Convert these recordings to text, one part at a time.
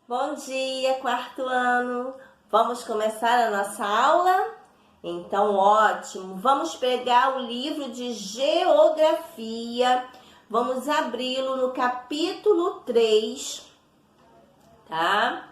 Bom dia, quarto ano! Vamos começar a nossa aula? Então, ótimo! Vamos pegar o livro de Geografia, vamos abri-lo no capítulo 3, tá?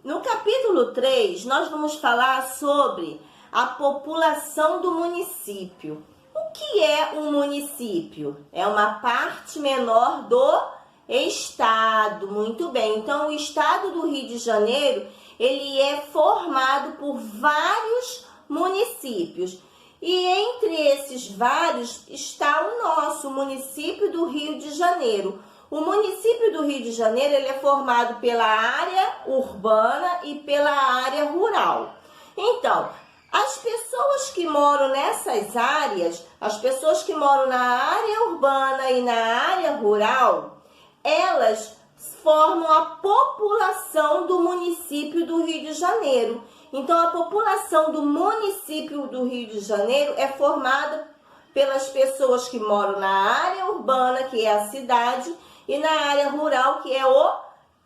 No capítulo 3, nós vamos falar sobre a população do município. O que é um município? É uma parte menor do estado, muito bem. Então, o estado do Rio de Janeiro, ele é formado por vários municípios. E entre esses vários está o nosso município do Rio de Janeiro. O município do Rio de Janeiro, ele é formado pela área urbana e pela área rural. Então, as pessoas que moram nessas áreas, as pessoas que moram na área urbana e na área rural, elas formam a população do município do Rio de Janeiro. Então, a população do município do Rio de Janeiro é formada pelas pessoas que moram na área urbana, que é a cidade, e na área rural, que é o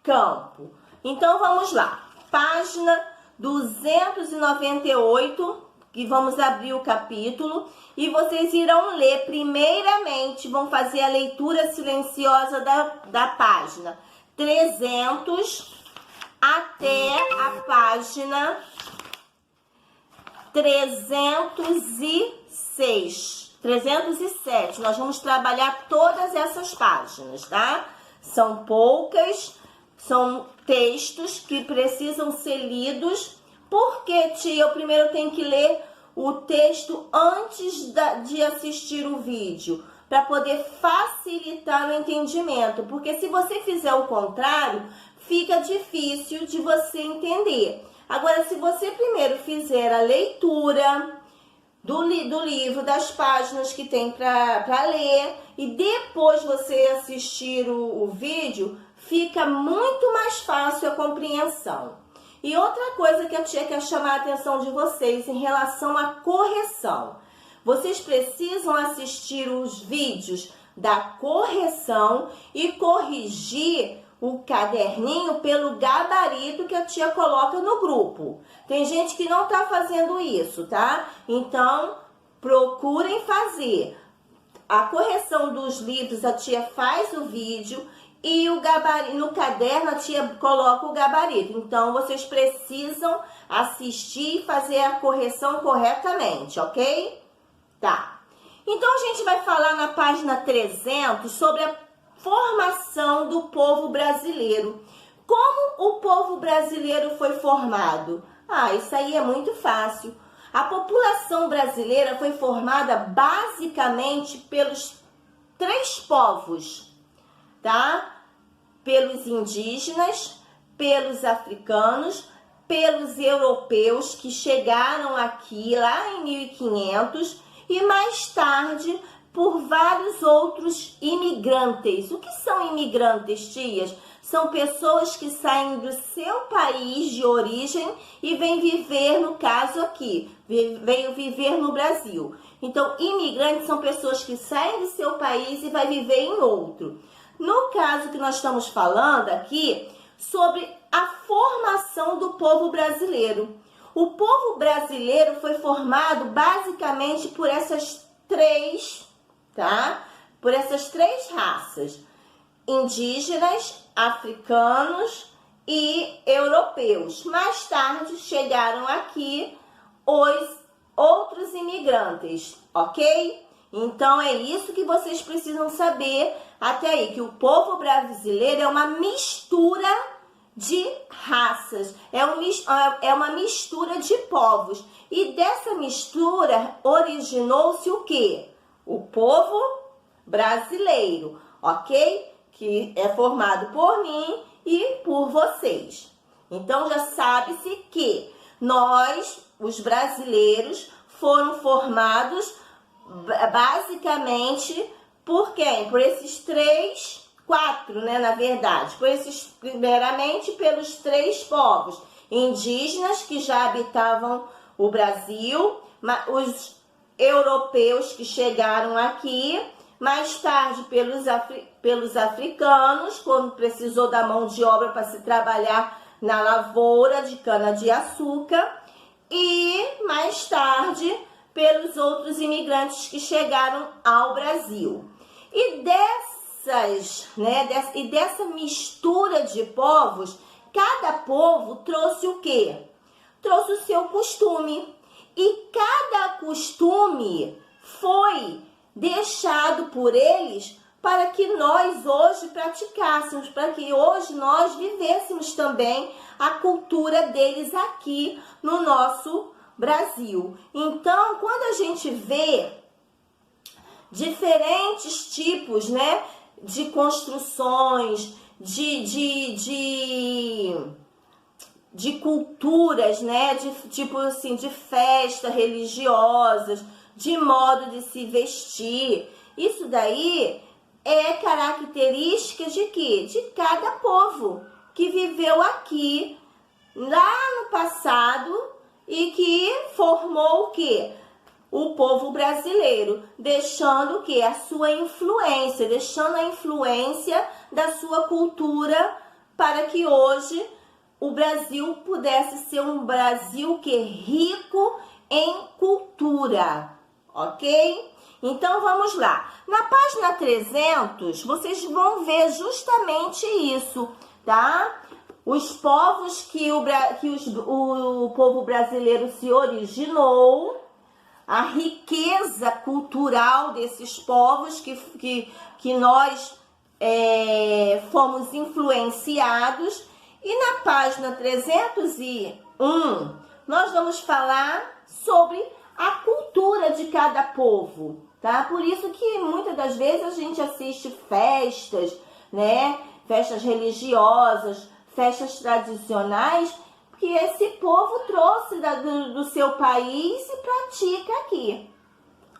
campo. Então, vamos lá. Página 298, que vamos abrir o capítulo, e vocês irão ler primeiramente, vão fazer a leitura silenciosa da página 300 até a página 307. Nós vamos trabalhar todas essas páginas, tá? São poucas, são textos que precisam ser lidos. Por que, tia, eu primeiro tenho que ler o texto antes de assistir o vídeo? Para poder facilitar o entendimento. Porque se você fizer o contrário, fica difícil de você entender. Agora, se você primeiro fizer a leitura do livro, das páginas que tem para ler, e depois você assistir o vídeo, fica muito mais fácil a compreensão. E outra coisa que a tia quer chamar a atenção de vocês em relação à correção. Vocês precisam assistir os vídeos da correção e corrigir o caderninho pelo gabarito que a tia coloca no grupo. Tem gente que não tá fazendo isso, tá? Então, procurem fazer. A correção dos livros, a tia faz o vídeo e o gabarito, no caderno a tia coloca o gabarito. Então, vocês precisam assistir e fazer a correção corretamente, ok? Tá. Então, a gente vai falar na página 300 sobre a formação do povo brasileiro. Como o povo brasileiro foi formado? Isso aí é muito fácil. A população brasileira foi formada basicamente pelos três povos, tá? Pelos indígenas, pelos africanos, pelos europeus que chegaram aqui lá em 1500 e mais tarde por vários outros imigrantes. O que são imigrantes, tias? São pessoas que saem do seu país de origem e vêm viver, no caso aqui, veio viver no Brasil. Então, imigrantes são pessoas que saem do seu país e vai viver em outro. No caso que nós estamos falando aqui, sobre a formação do povo brasileiro. O povo brasileiro foi formado basicamente por essas três, tá? Por essas três raças: indígenas, africanos e europeus. Mais tarde chegaram aqui os outros imigrantes, ok? Então é isso que vocês precisam saber até aí, que o povo brasileiro é uma mistura de raças, é uma mistura de povos. E dessa mistura originou-se o quê? O povo brasileiro, ok? Que é formado por mim e por vocês. Então, já sabe-se que nós, os brasileiros, foram formados basicamente por quem? Por esses quatro, né, na verdade. Primeiramente, pelos três povos indígenas que já habitavam o Brasil, os europeus que chegaram aqui, mais tarde pelos africanos, quando precisou da mão de obra para se trabalhar na lavoura de cana-de-açúcar, e mais tarde pelos outros imigrantes que chegaram ao Brasil. E dessa mistura de povos, cada povo trouxe o quê? Trouxe o seu costume. E cada costume foi deixado por eles para que nós hoje praticássemos, para que hoje nós vivêssemos também a cultura deles aqui no nosso Brasil. Então, quando a gente vê diferentes tipos, né, de construções, de culturas, né, tipo assim, de festas religiosas, de modo de se vestir, isso daí é característica de quê? De cada povo que viveu aqui lá no passado e que formou o quê? O povo brasileiro, deixando o quê? A sua influência, deixando a influência da sua cultura para que hoje o Brasil pudesse ser um Brasil que é rico em cultura, ok? Então vamos lá. Na página 300, vocês vão ver justamente isso, tá? Os povos que o povo brasileiro se originou, a riqueza cultural desses povos que nós fomos influenciados. E na página 301, nós vamos falar sobre a cultura de cada povo, tá? Por isso que muitas das vezes a gente assiste festas, né? Festas religiosas, festas tradicionais, que esse povo trouxe do seu país e pratica aqui,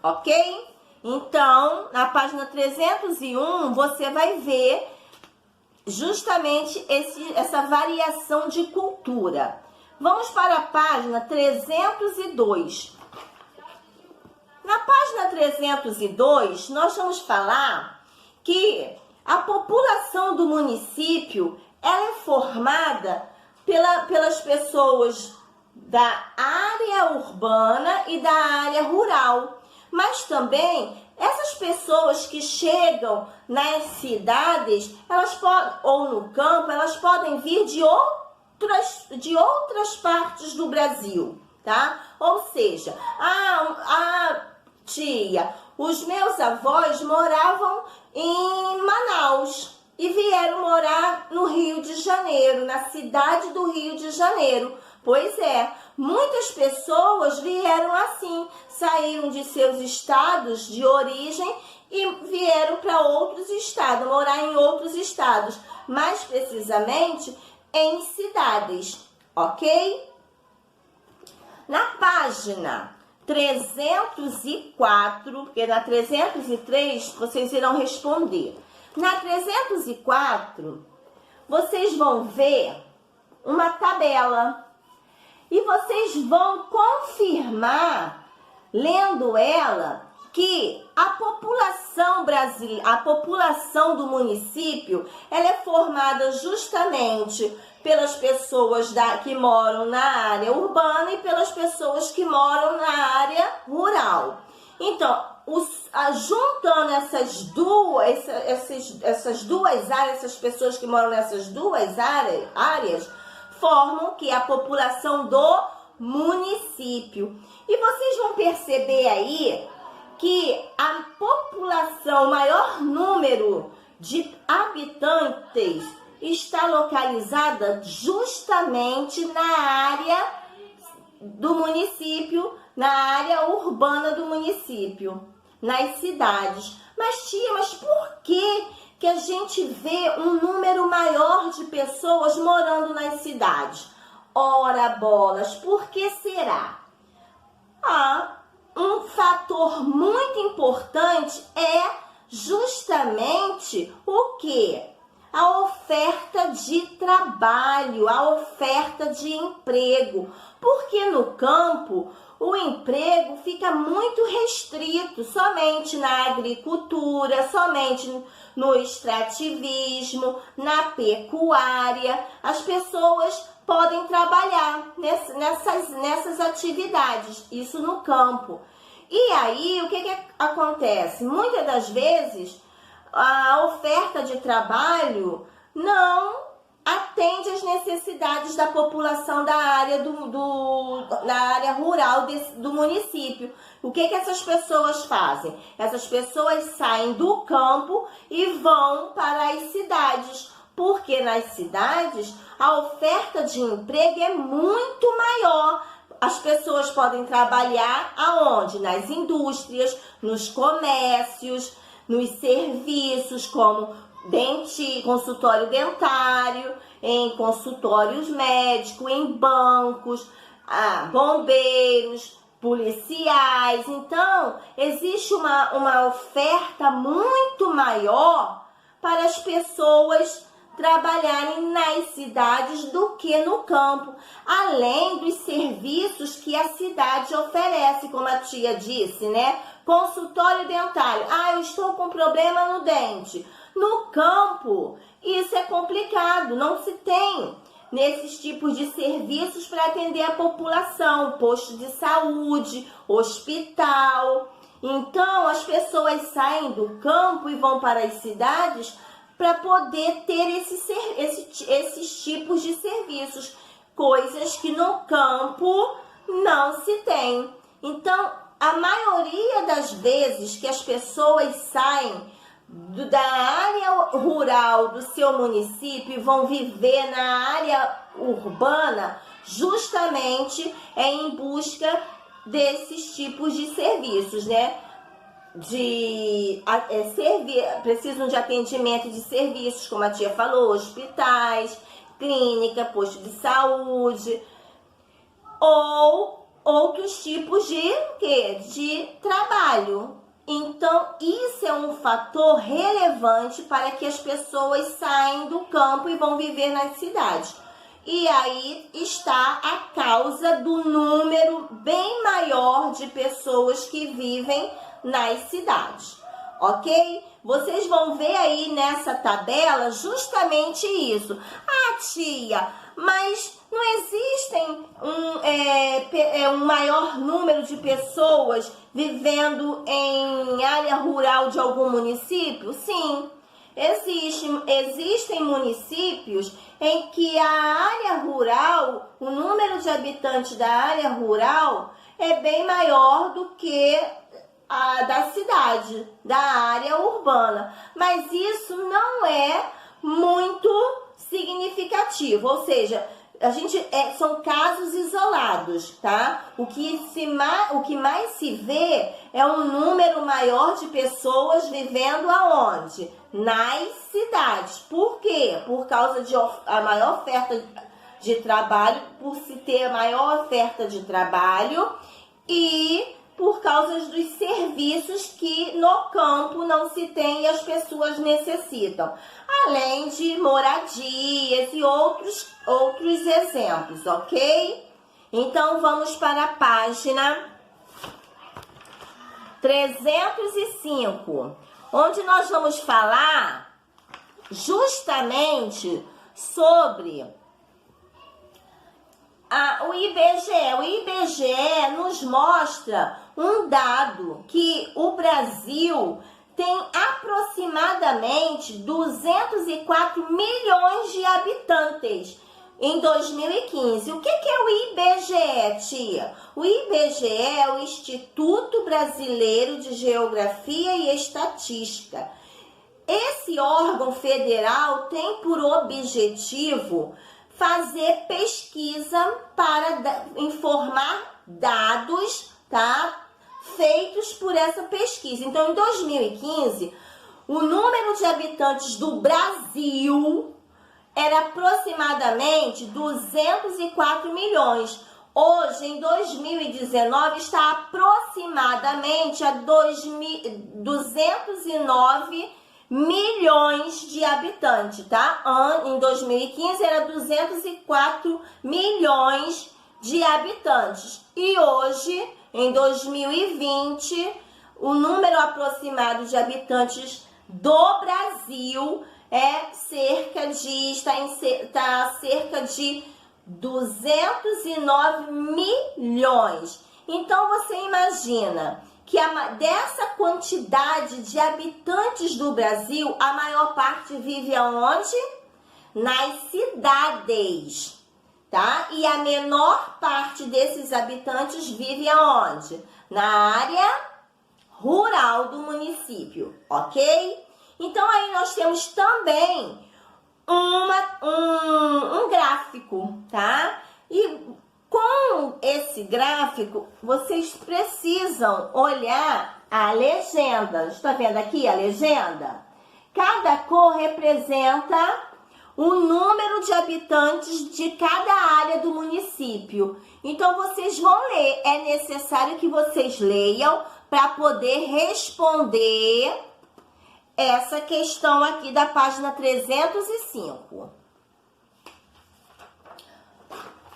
ok? Então, na página 301, você vai ver justamente essa variação de cultura. Vamos para a página 302. Na página 302, nós vamos falar que a população do município ela é formada pelas pessoas da área urbana e da área rural. Mas também essas pessoas que chegam nas cidades, ou no campo, elas podem vir de outras partes do Brasil, tá? Ou seja, tia, os meus avós moravam em Manaus e vieram morar no Rio de Janeiro, na cidade do Rio de Janeiro. Pois é, muitas pessoas vieram assim, saíram de seus estados de origem e vieram para outros estados, morar em outros estados, mais precisamente em cidades, ok? Na página 304, porque na 303 vocês irão responder. Na 304, vocês vão ver uma tabela. E vocês vão confirmar, lendo ela, que a população brasileira, a população do município, ela é formada justamente pelas pessoas que moram na área urbana e pelas pessoas que moram na área rural. Então, juntando essas duas áreas, essas pessoas que moram nessas duas áreas formam que a população do município. E vocês vão perceber aí que a população, o maior número de habitantes está localizada justamente na área do município, na área urbana do município, nas cidades. Mas tia, mas por que a gente vê um número maior de pessoas morando nas cidades? Ora bolas, por que será? Um fator muito importante é justamente o quê? A oferta de trabalho, a oferta de emprego. Porque no campo, o emprego fica muito restrito somente na agricultura, somente no extrativismo, na pecuária. As pessoas podem trabalhar nessas atividades, isso no campo. E aí, o que acontece? Muitas das vezes, a oferta de trabalho não atende às necessidades da população da área, da área rural do município. O que essas pessoas fazem? Essas pessoas saem do campo e vão para as cidades, porque nas cidades a oferta de emprego é muito maior. As pessoas podem trabalhar aonde? Nas indústrias, nos comércios, nos serviços como consultório dentário, em consultórios médicos, em bancos, bombeiros, policiais. Então, existe uma oferta muito maior para as pessoas trabalharem nas cidades do que no campo, além dos serviços que a cidade oferece, como a tia disse, né? Consultório dentário. Eu estou com problema no dente. No campo, isso é complicado, não se tem nesses tipos de serviços para atender a população, posto de saúde, hospital. Então, as pessoas saem do campo e vão para as cidades para poder ter esses tipos de serviços, coisas que no campo não se tem. Então, a maioria das vezes que as pessoas saem da área rural do seu município e vão viver na área urbana, justamente em busca desses tipos de serviços, né? Precisam de atendimento de serviços, como a tia falou, hospitais, clínica, posto de saúde, ou outros tipos de trabalho. Então, isso é um fator relevante para que as pessoas saiam do campo e vão viver nas cidades. E aí está a causa do número bem maior de pessoas que vivem nas cidades, ok? Vocês vão ver aí nessa tabela justamente isso. Tia, mas não existem um maior número de pessoas vivendo em área rural de algum município? Sim, existem municípios em que a área rural, o número de habitantes da área rural é bem maior do que a da cidade, da área urbana. Mas isso não é muito significativo, ou seja, são casos isolados, tá? O que mais se vê é um número maior de pessoas vivendo aonde? Nas cidades. Por quê? Por causa de a maior oferta de trabalho, por se ter a maior oferta de trabalho e por causa dos serviços que no campo não se tem e as pessoas necessitam. Além de moradias e outros exemplos, ok? Então, vamos para a página 305, onde nós vamos falar justamente sobre o IBGE. O IBGE nos mostra um dado que o Brasil tem aproximadamente 204 milhões de habitantes em 2015. O que é o IBGE, tia? O IBGE é o Instituto Brasileiro de Geografia e Estatística. Esse órgão federal tem por objetivo fazer pesquisa para informar dados, tá? Feitos por essa pesquisa. Então, em 2015, o número de habitantes do Brasil era aproximadamente 204 milhões. Hoje, em 2019, está aproximadamente a 209 milhões de habitantes, tá? Em 2015 era 204 milhões de habitantes. E hoje, em 2020, o número aproximado de habitantes do Brasil está cerca de 209 milhões. Então você imagina que dessa quantidade de habitantes do Brasil, a maior parte vive aonde? Nas cidades, tá? E a menor parte desses habitantes vive aonde? Na área rural do município, ok? Então aí nós temos também um gráfico, tá? E com esse gráfico, vocês precisam olhar a legenda. Está vendo aqui a legenda? Cada cor representa o número de habitantes de cada área do município. Então, vocês vão ler. É necessário que vocês leiam para poder responder essa questão aqui da página 305.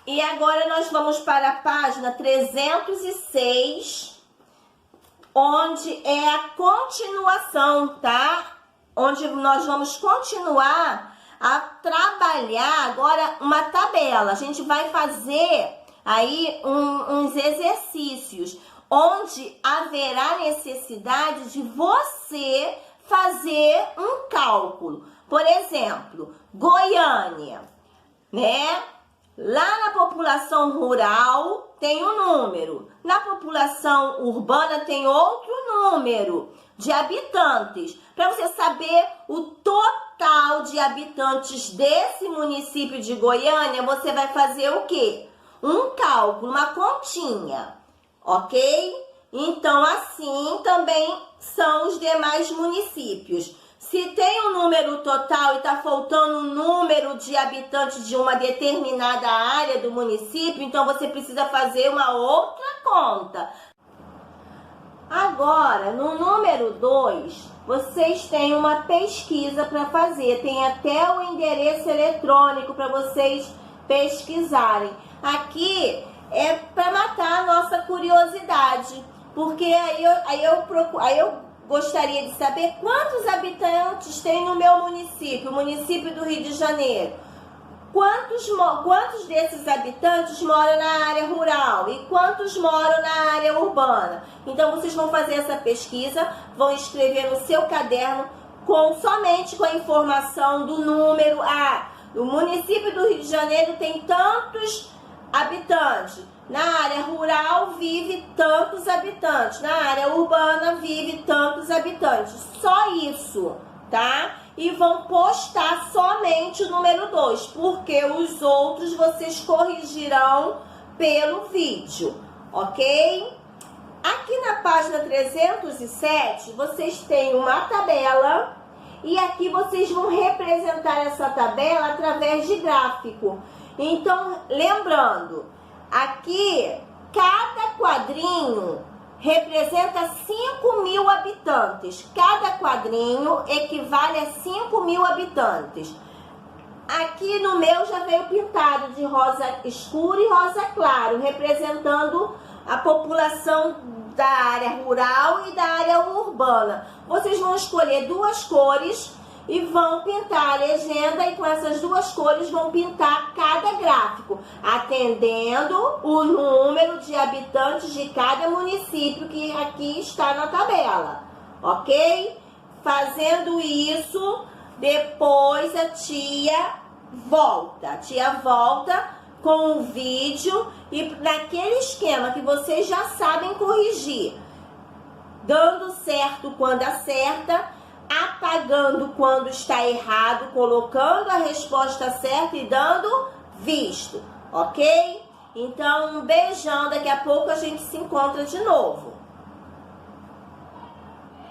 E agora nós vamos para a página 306, onde é a continuação, tá? Onde nós vamos continuar a trabalhar agora uma tabela. A gente vai fazer aí uns exercícios, onde haverá necessidade de você fazer um cálculo. Por exemplo, Goiânia, né? Lá na população rural tem um número, na população urbana tem outro número de habitantes. Para você saber o total de habitantes desse município de Goiânia, você vai fazer o quê? Um cálculo, uma continha, ok? Então, assim também são os demais municípios. Se tem um número total e está faltando um número de habitantes de uma determinada área do município, então você precisa fazer uma outra conta. Agora, no número 2, vocês têm uma pesquisa para fazer. Tem até o endereço eletrônico para vocês pesquisarem. Aqui é para matar a nossa curiosidade, porque aí eu gostaria de saber quantos habitantes tem no meu município, o município do Rio de Janeiro. Quantos desses habitantes moram na área rural e quantos moram na área urbana? Então, vocês vão fazer essa pesquisa, vão escrever no seu caderno somente com a informação do número. O município do Rio de Janeiro tem tantos habitantes. Na área rural vive tantos habitantes, na área urbana vive tantos habitantes. Só isso, tá? E vão postar somente o número 2, porque os outros vocês corrigirão pelo vídeo, ok? Aqui na página 307, vocês têm uma tabela e aqui vocês vão representar essa tabela através de gráfico. Então, lembrando, aqui, cada quadrinho representa 5.000 habitantes. Cada quadrinho equivale a 5.000 habitantes. Aqui no meu já veio pintado de rosa escuro e rosa claro, representando a população da área rural e da área urbana. Vocês vão escolher duas cores e vão pintar a legenda, e com essas duas cores vão pintar cada gráfico, atendendo o número de habitantes de cada município que aqui está na tabela, ok? Fazendo isso, depois a tia volta com o vídeo e naquele esquema que vocês já sabem corrigir, dando certo quando acerta, apagando quando está errado, colocando a resposta certa e dando visto, ok? Então, um beijão, daqui a pouco a gente se encontra de novo.